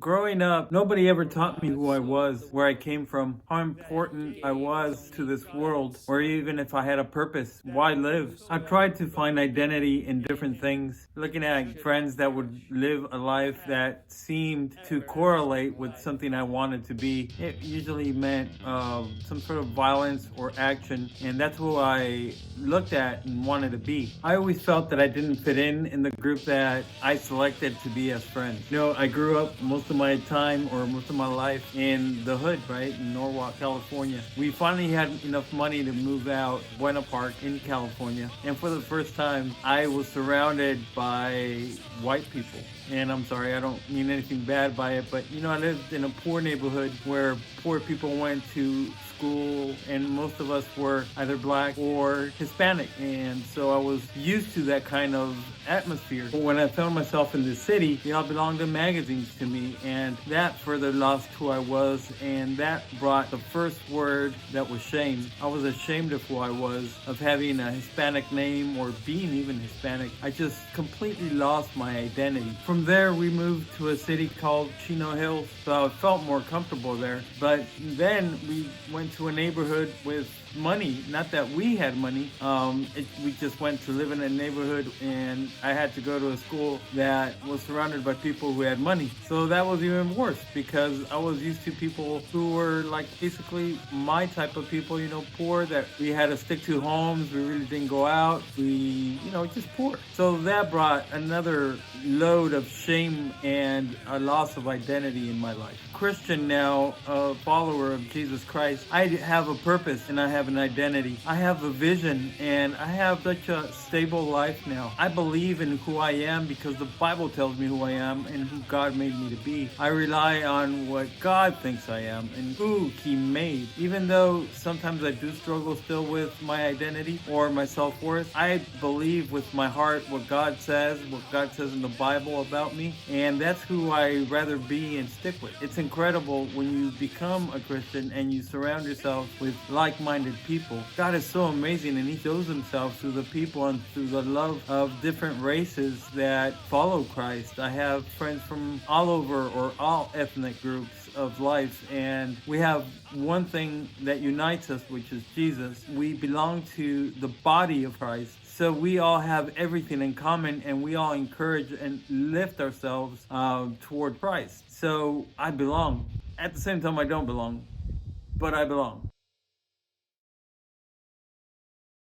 growing up, nobody ever taught me who I was, where I came from, how important I was to this world, or even if I had a purpose, why live. I've tried to find identity in different things, looking at friends that would live a life that seemed to correlate with something I wanted to be. It usually meant some sort of violence or action, and that's who I looked at and wanted to be. I always felt that I didn't fit in the group that I selected to be as friends. I grew up most of my time or most of my life in the hood, right, in Norwalk, California. We finally had enough money to move out Buena Park in California, and for the first time, I was surrounded by white people. And I'm sorry, I don't mean anything bad by it, but I lived in a poor neighborhood where poor people went to school, and most of us were either black or Hispanic, and so I was used to that kind of atmosphere. But when I found myself in the city, they all belonged to magazines to me, and that further lost who I was, and that brought the first word that was shame. I was ashamed of who I was, of having a Hispanic name or being even Hispanic. I just completely lost my identity. From there, we moved to a city called Chino Hills, so I felt more comfortable there. But then we went to a neighborhood with money. Not that we had money. We just went to live in a neighborhood, and I had to go to a school that was surrounded by people who had money. So that was even worse because I was used to people who were like basically my type of people, poor, that we had to stick to homes. We really didn't go out. We, just poor. So that brought another load of shame and a loss of identity in my life. Christian now, a follower of Jesus Christ, I have a purpose and I have an identity. I have a vision and I have such a stable life now. I believe in who I am because the Bible tells me who I am and who God made me to be. I rely on what God thinks I am and who He made. Even though sometimes I do struggle still with my identity or my self-worth, I believe with my heart what God says in the Bible about me, and that's who I rather be and stick with. It's incredible when you become a Christian and you surround yourself with like-minded people. God is so amazing, and He shows Himself through the people and through the love of different races that follow Christ. I have friends from all over or all ethnic groups of life, and we have one thing that unites us, which is Jesus. We belong to the body of Christ. So we all have everything in common, and we all encourage and lift ourselves toward Christ. So I belong. At the same time, I don't belong, but I belong.